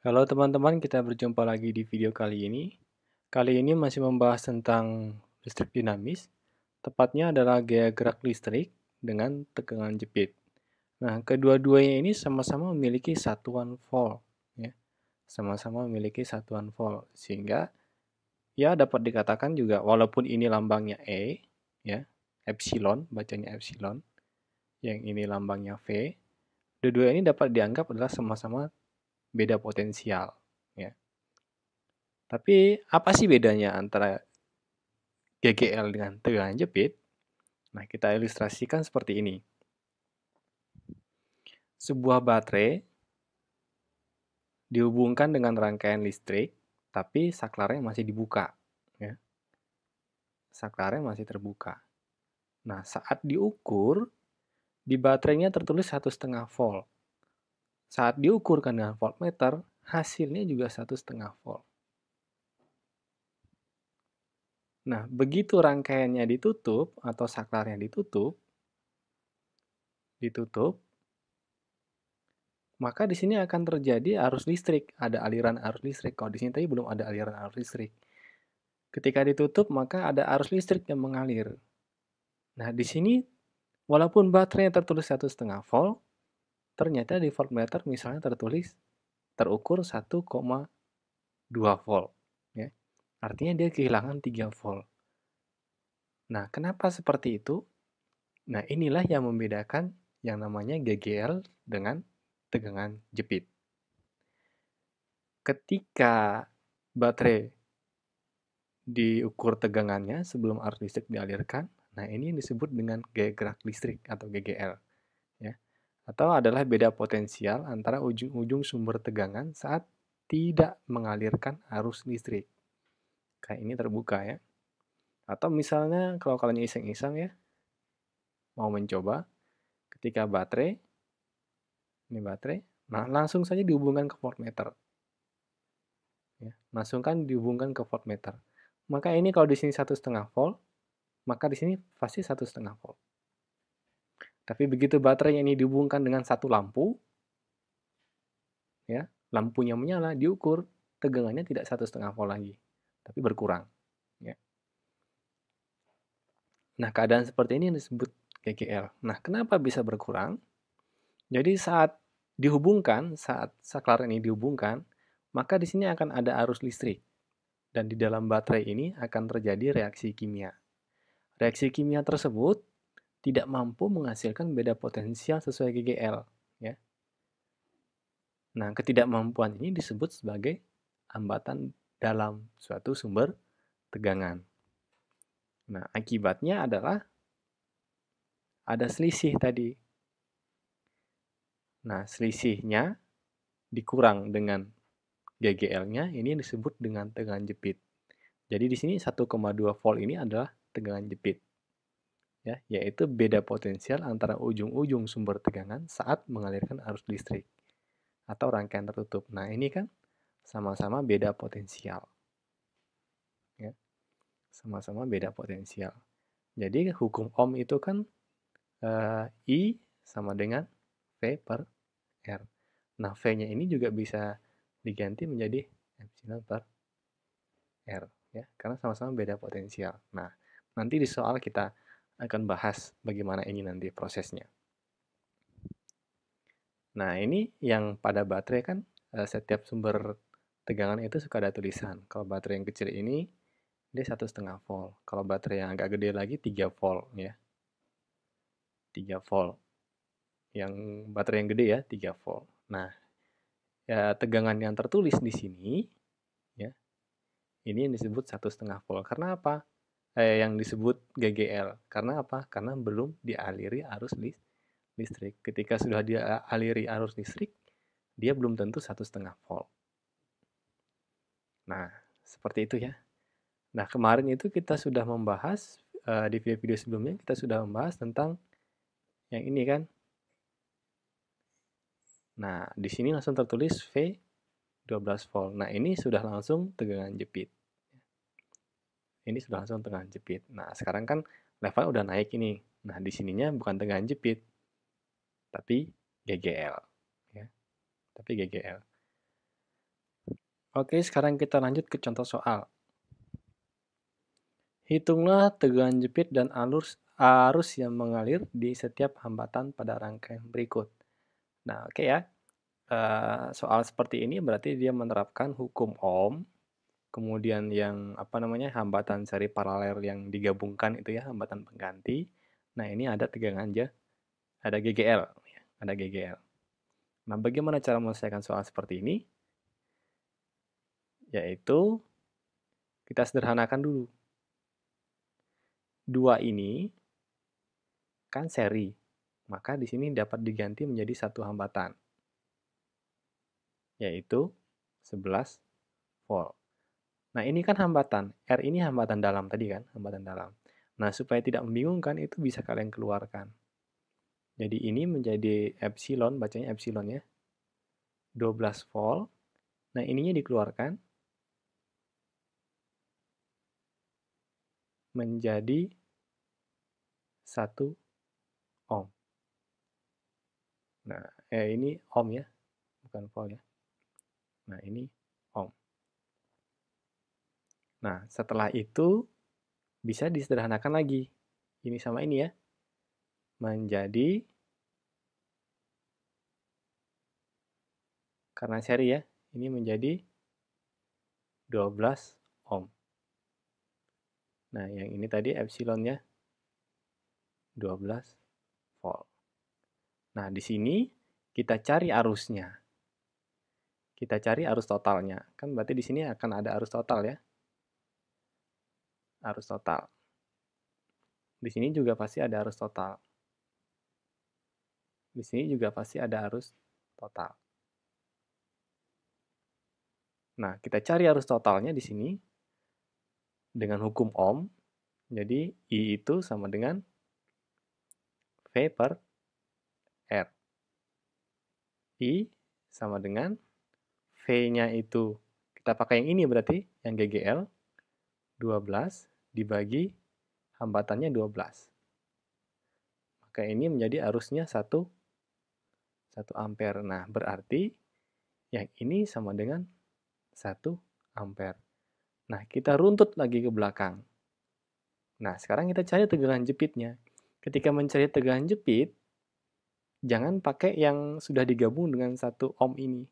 Halo teman-teman, kita berjumpa lagi di video kali ini. Kali ini masih membahas tentang listrik dinamis, tepatnya adalah gaya gerak listrik dengan tegangan jepit. Nah, kedua-duanya ini sama-sama memiliki satuan volt, ya. Sama-sama memiliki satuan volt, sehingga ya dapat dikatakan juga walaupun ini lambangnya E, ya, epsilon, bacanya epsilon, yang ini lambangnya V, kedua ini dapat dianggap adalah sama-sama beda potensial, ya. Tapi apa sih bedanya antara GGL dengan tegangan jepit? Nah, kita ilustrasikan seperti ini. Sebuah baterai dihubungkan dengan rangkaian listrik, tapi saklarnya masih dibuka. Ya. Saklarnya masih terbuka. Nah, saat diukur, di baterainya tertulis 1,5 volt. Saat diukurkan dengan voltmeter, hasilnya juga 1,5 volt. Nah, begitu rangkaiannya ditutup atau saklarnya ditutup, maka di sini akan terjadi arus listrik, ada aliran arus listrik. Kalau di sini tadi belum ada aliran arus listrik. Ketika ditutup, maka ada arus listrik yang mengalir. Nah, di sini walaupun baterainya tertulis 1,5 volt, ternyata di voltmeter misalnya terukur 1,2 volt. Ya. Artinya dia kehilangan 3 volt. Nah, kenapa seperti itu? Nah, inilah yang membedakan yang namanya GGL dengan tegangan jepit. Ketika baterai diukur tegangannya sebelum arus listrik dialirkan, nah ini yang disebut dengan gaya gerak listrik atau GGL. Ya. Atau adalah beda potensial antara ujung-ujung sumber tegangan saat tidak mengalirkan arus listrik. Kayak ini terbuka ya. Atau misalnya kalau kalian iseng-iseng ya, mau mencoba ketika ini baterai, nah langsung saja dihubungkan ke voltmeter. Ya, langsung kan dihubungkan ke voltmeter. Maka ini kalau di sini 1,5 volt, maka di sini pasti 1,5 volt. Tapi begitu baterai ini dihubungkan dengan satu lampu, ya, lampunya menyala, diukur, tegangannya tidak 1,5 volt lagi, tapi berkurang. Ya. Nah, keadaan seperti ini disebut GGL. Nah, kenapa bisa berkurang? Jadi saat saklar ini dihubungkan, maka di sini akan ada arus listrik. Dan di dalam baterai ini akan terjadi reaksi kimia. Reaksi kimia tersebut tidak mampu menghasilkan beda potensial sesuai GGL. Ya. Nah, ketidakmampuan ini disebut sebagai hambatan dalam suatu sumber tegangan. Nah, akibatnya adalah ada selisih tadi. Nah, selisihnya dikurang dengan GGL-nya, ini disebut dengan tegangan jepit. Jadi di sini 1,2 volt ini adalah tegangan jepit. Ya, yaitu beda potensial antara ujung-ujung sumber tegangan saat mengalirkan arus listrik atau rangkaian tertutup. Nah, ini kan sama-sama beda potensial. Ya, sama-sama beda potensial. Jadi hukum Ohm itu kan I sama dengan V per R. Nah, V-nya ini juga bisa diganti menjadi epsilon per R. Ya, karena sama-sama beda potensial. Nah, nanti di soal kita akan bahas bagaimana ini nanti prosesnya. Nah, ini yang pada baterai kan setiap sumber tegangan itu suka ada tulisan. Kalau baterai yang kecil ini dia 1,5 volt. Kalau baterai yang agak gede lagi 3 volt ya. 3 volt. Yang baterai yang gede ya 3 volt. Nah, ya, tegangan yang tertulis di sini ya. Ini yang disebut 1,5 volt. Karena apa? Yang disebut GGL. Karena apa? Karena belum dialiri arus listrik. Ketika sudah dialiri arus listrik, dia belum tentu 1,5 volt. Nah, seperti itu ya. Nah, kemarin itu kita sudah membahas, di video-video sebelumnya kita sudah membahas tentang yang ini kan. Nah, di sini langsung tertulis V 12 volt. Nah, ini sudah langsung tegangan jepit. Ini sudah langsung tegangan jepit. Nah, sekarang kan level udah naik ini. Nah, di sininya bukan tegangan jepit, tapi GGL. Ya, tapi GGL. Oke, sekarang kita lanjut ke contoh soal. Hitunglah tegangan jepit dan arus yang mengalir di setiap hambatan pada rangkaian berikut. Nah, oke ya. Soal seperti ini berarti dia menerapkan hukum Ohm, kemudian yang apa namanya hambatan seri paralel yang digabungkan itu ya, hambatan pengganti. Nah, ini ada tegangan aja, ada GGL, ya, ada GGL. Nah, bagaimana cara menyelesaikan soal seperti ini? Yaitu kita sederhanakan dulu. Dua ini kan seri, maka di sini dapat diganti menjadi satu hambatan, yaitu 11 volt. Nah, ini kan hambatan. R ini hambatan dalam tadi kan, hambatan dalam. Nah, supaya tidak membingungkan, itu bisa kalian keluarkan. Jadi ini menjadi epsilon, bacanya epsilon ya. 12 volt. Nah, ininya dikeluarkan menjadi 1 ohm. Nah, ini ohm ya, bukan volt ya. Nah, ini ohm. Nah, setelah itu bisa disederhanakan lagi. Ini sama ini ya. Menjadi, karena seri ya, ini menjadi 12 ohm. Nah, yang ini tadi epsilonnya 12 volt. Nah, di sini kita cari arusnya. Kita cari arus totalnya. Kan berarti di sini akan ada arus total ya. Arus total. Di sini juga pasti ada arus total. Di sini juga pasti ada arus total. Nah, kita cari arus totalnya di sini dengan hukum Ohm. Jadi I itu sama dengan V per R. I sama dengan V-nya itu, kita pakai yang ini berarti, yang GGL, 12 dibagi hambatannya 12. Maka ini menjadi arusnya 1 ampere. Nah, berarti yang ini sama dengan 1 ampere. Nah, kita runtut lagi ke belakang. Nah, sekarang kita cari tegangan jepitnya. Ketika mencari tegangan jepit, jangan pakai yang sudah digabung dengan 1 ohm ini,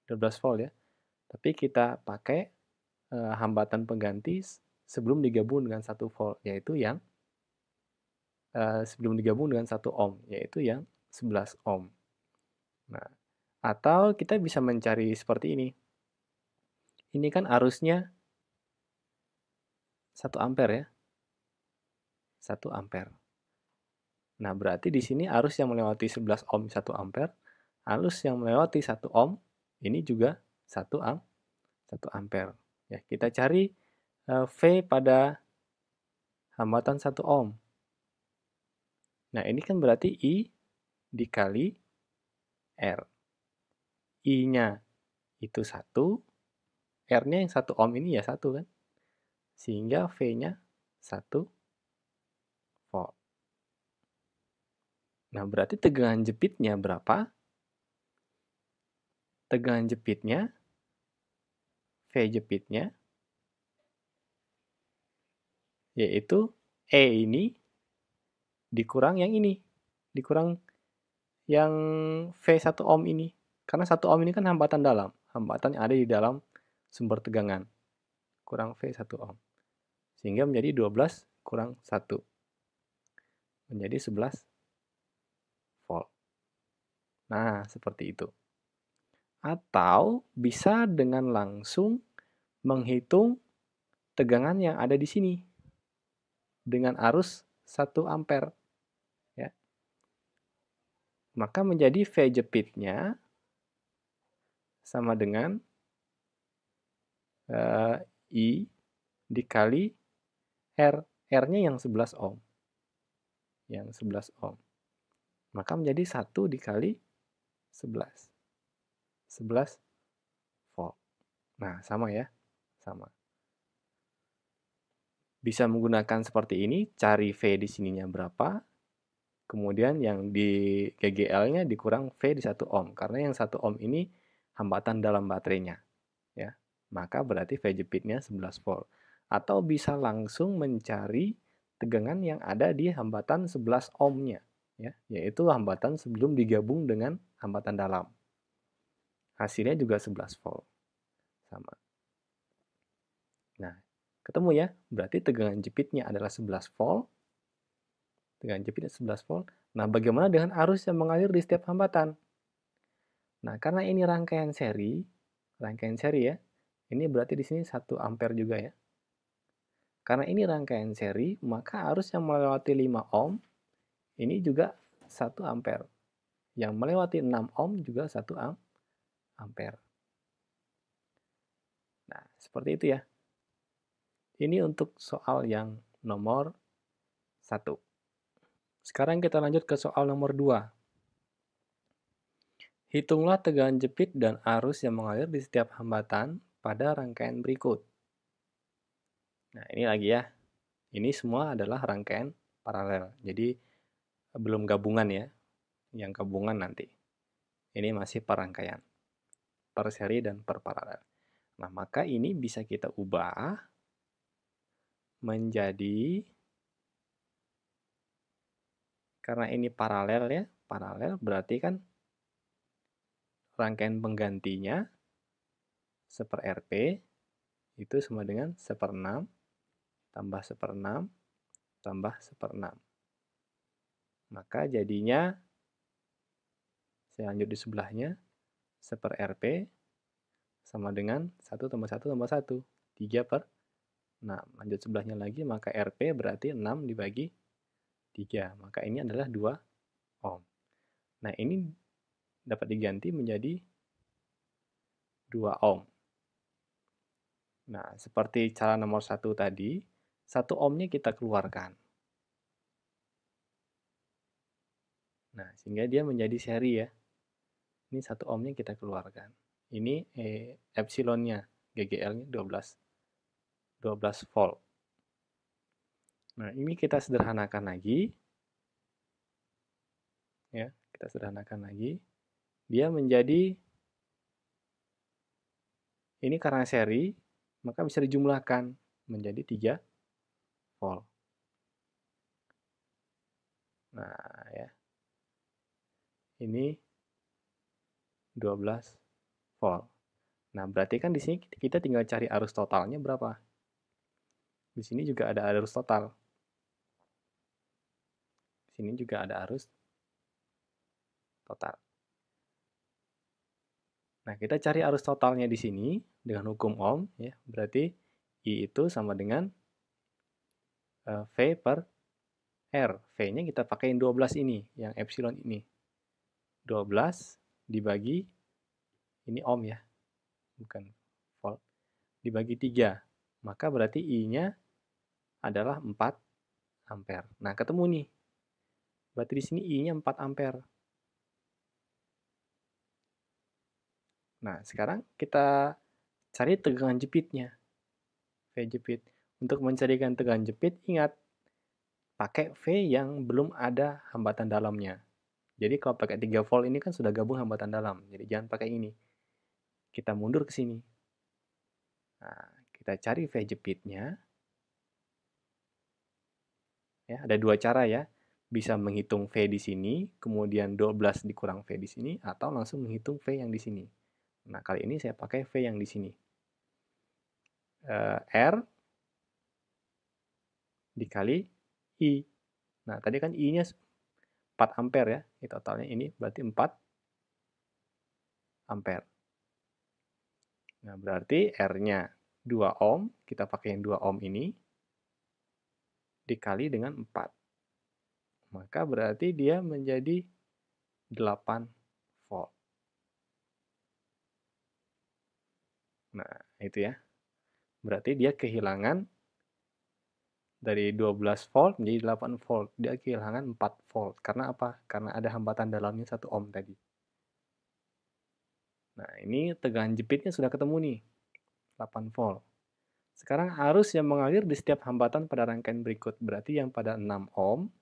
12 volt ya. Tapi kita pakai hambatan pengganti sebelum digabung dengan 1 volt, yaitu yang sebelum digabung dengan 1 ohm, yaitu yang 11 ohm. Nah, atau kita bisa mencari seperti ini. Ini kan arusnya 1 ampere ya. 1 ampere. Nah, berarti di sini arus yang melewati 11 ohm 1 ampere, arus yang melewati 1 ohm ini juga 1 ampere. Ya, kita cari V pada hambatan 1 ohm. Nah, ini kan berarti I dikali R. I-nya itu 1, R-nya yang 1 ohm ini ya 1 kan. Sehingga V-nya 1 volt. Nah, berarti tegangan jepitnya berapa? Tegangan jepitnya, V jepitnya, yaitu E ini dikurang yang ini. Dikurang yang V1 ohm ini. Karena 1 ohm ini kan hambatan dalam. Hambatan yang ada di dalam sumber tegangan. Kurang V1 ohm. Sehingga menjadi 12 kurang 1. Menjadi 11 volt. Nah, seperti itu. Atau bisa dengan langsung menghitung tegangan yang ada di sini dengan arus 1 ampere ya. Maka menjadi V jepitnya sama dengan I dikali R. R-nya yang 11 ohm. Yang 11 ohm. Maka menjadi 1 dikali 11. 11 volt. Nah, sama ya. Sama. Bisa menggunakan seperti ini, cari V di sininya berapa, kemudian yang di GGL-nya dikurang V di 1 ohm, karena yang 1 ohm ini hambatan dalam baterainya. ya, maka berarti V jepitnya 11 volt. Atau bisa langsung mencari tegangan yang ada di hambatan 11 ohmnya, ya, yaitu hambatan sebelum digabung dengan hambatan dalam. Hasilnya juga 11 volt. Sama. Nah, ketemu ya, berarti tegangan jepitnya adalah 11 volt, tegangan jepitnya 11 volt. Nah, bagaimana dengan arus yang mengalir di setiap hambatan? Nah, karena ini rangkaian seri ya, ini berarti di sini 1 ampere juga ya. Karena ini rangkaian seri, maka arus yang melewati 5 ohm ini juga 1 ampere. Yang melewati 6 ohm juga 1 ampere. Nah, seperti itu ya. Ini untuk soal yang nomor 1. Sekarang kita lanjut ke soal nomor 2. Hitunglah tegangan jepit dan arus yang mengalir di setiap hambatan pada rangkaian berikut. Nah, ini lagi ya. Ini semua adalah rangkaian paralel. Jadi, belum gabungan ya. Yang gabungan nanti. Ini masih perangkaian. Per seri dan per paralel. Nah, maka ini bisa kita ubah menjadi, karena ini paralel ya. Paralel berarti kan rangkaian penggantinya 1/Rp itu sama dengan 1/6 tambah 1/6 tambah 1/6. Maka jadinya, saya lanjut di sebelahnya, 1/Rp sama dengan 1 tambah 1 tambah 1. 3/6. Lanjut sebelahnya lagi, maka Rp berarti 6 dibagi 3. Maka ini adalah 2 ohm. Nah, ini dapat diganti menjadi 2 ohm. Nah, seperti cara nomor 1 tadi, 1 ohmnya kita keluarkan. Nah, sehingga dia menjadi seri ya. Ini 1 ohmnya kita keluarkan. Ini epsilonnya, GGL-nya 12 volt. Nah, ini kita sederhanakan lagi. Ya, kita sederhanakan lagi. Dia menjadi, ini karena seri, maka bisa dijumlahkan menjadi 3 volt. Nah, ya. Ini 12 volt. Nah, berarti kan di sini kita tinggal cari arus totalnya berapa. Di sini juga ada arus total. Di sini juga ada arus total. Nah, kita cari arus totalnya di sini dengan hukum Ohm ya. Berarti I itu sama dengan V per R. V-nya kita pakaiin 12 ini, yang epsilon ini. 12 dibagi, ini ohm ya, bukan volt, dibagi 3. Maka berarti I-nya adalah 4 ampere. Nah, ketemu nih. Berarti di sini I-nya 4 ampere. Nah, sekarang kita cari tegangan jepitnya. V jepit. Untuk mencarikan tegangan jepit, ingat, pakai V yang belum ada hambatan dalamnya. Jadi kalau pakai 3 volt ini kan sudah gabung hambatan dalam. Jadi jangan pakai ini. Kita mundur ke sini. Nah, kita cari V jepitnya. Ya, ada 2 cara ya. Bisa menghitung V di sini, kemudian 12 dikurang V di sini, atau langsung menghitung V yang di sini. Nah, kali ini saya pakai V yang di sini. R dikali I. Nah, tadi kan I-nya 4 ampere ya. Ini totalnya ini berarti 4 ampere. Nah, berarti R-nya 2 ohm, kita pakai yang 2 ohm ini, dikali dengan 4. Maka berarti dia menjadi 8 volt. Nah, itu ya. Berarti dia kehilangan dari 12 volt menjadi 8 volt. Dia kehilangan 4 volt. Karena apa? Karena ada hambatan dalamnya 1 ohm tadi. Nah, ini tegangan jepitnya sudah ketemu nih. 8 volt. Sekarang arus yang mengalir di setiap hambatan pada rangkaian berikut. Berarti yang pada 6 ohm,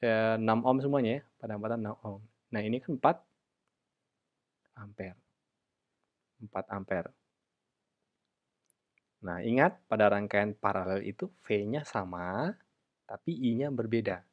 6 ohm semuanya ya, pada hambatan 6 ohm. Nah, ini kan 4 ampere. 4 ampere. Nah, ingat pada rangkaian paralel itu V-nya sama, tapi I-nya berbeda.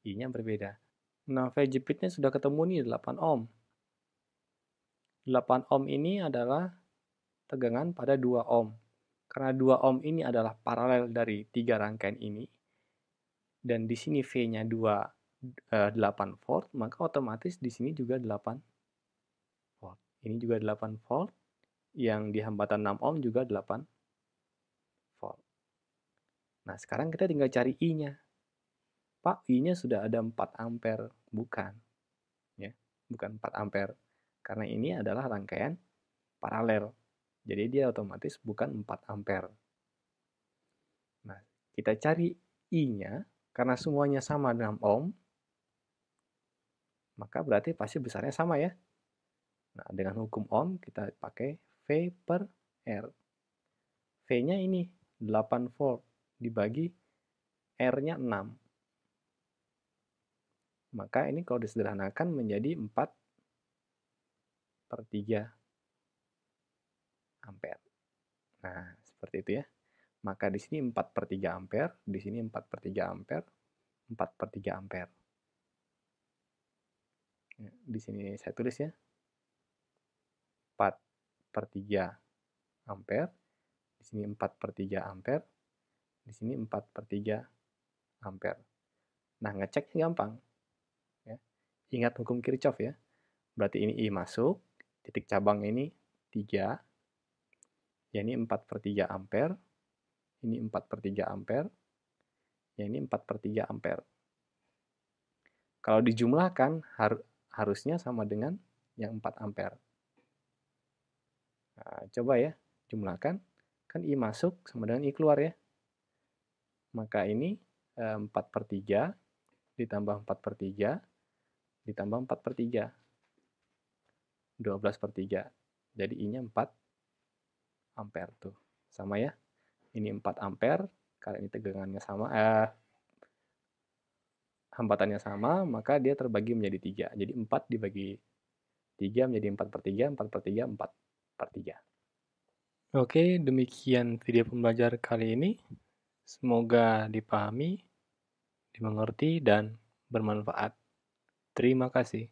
I-nya berbeda. Nah, V jepitnya sudah ketemu nih 8 ohm. 8 ohm ini adalah tegangan pada 2 ohm. Karena 2 ohm ini adalah paralel dari 3 rangkaian ini, dan di sini V-nya 8 volt, maka otomatis di sini juga 8 volt. Ini juga 8 volt, yang di hambatan 6 ohm juga 8 volt. Nah, sekarang kita tinggal cari I-nya. Pak, I-nya sudah ada 4 ampere. Bukan. Ya, bukan 4 ampere. Karena ini adalah rangkaian paralel. Jadi dia otomatis bukan 4 ampere. Nah, kita cari I-nya, karena semuanya sama 6 ohm, maka berarti pasti besarnya sama ya. Nah, dengan hukum Ohm kita pakai V per R. V-nya ini 8 volt dibagi R-nya 6. Maka ini kalau disederhanakan menjadi 4 per 3 ampere. Nah, seperti itu ya. Maka di sini 4 per 3 ampere, di sini 4 per 3 ampere, 4 per 3 ampere. Di sini saya tulis ya. 4 per 3 ampere, di sini 4 per 3 ampere, di sini 4 per 3 ampere. Nah, ngeceknya gampang. Ya. Ingat hukum Kirchhoff ya. Berarti ini I masuk, titik cabang ini 3, ya ini 4 per 3 ampere, ini 4 per 3 ampere, ya ini 4 per 3 ampere. Kalau dijumlahkan, harusnya sama dengan yang 4 ampere. Nah, coba ya, jumlahkan. Kan I masuk sama dengan I keluar ya. Maka ini 4 per 3 ditambah 4 per 3 ditambah 4 per 3. 12 per 3. Jadi I-nya 4 ampere tuh. Sama ya. Ini 4 ampere, karena ini tegangannya sama, hambatannya sama, maka dia terbagi menjadi 3. Jadi 4 dibagi 3 menjadi 4 per 3, 4 per 3, 4 per 3. Oke, demikian video pembelajaran kali ini. Semoga dipahami, dimengerti, dan bermanfaat. Terima kasih.